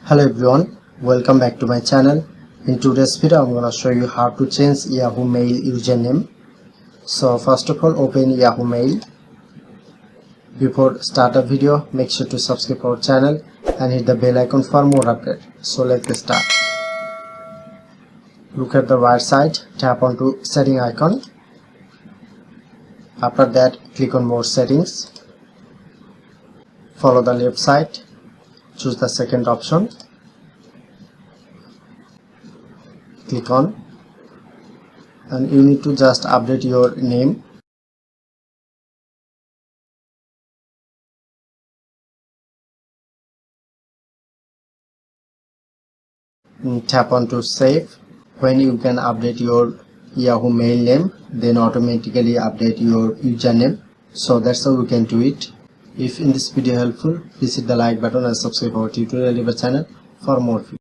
Hello everyone, welcome back to my channel. In today's video I'm gonna show you how to change Yahoo Mail username. So first of all, open Yahoo Mail. Before start a video, make sure to subscribe our channel and hit the bell icon for more updates. So let's start. Look at the right side, tap onto setting icon. After that, click on more settings. Follow the left side, choose the second option, click on, and you need to just update your name. Tap on to save. When you can update your Yahoo Mail name, then automatically update your username. So that's how you can do it. If in this video helpful, please hit the like button and subscribe our tutorial channel for more videos.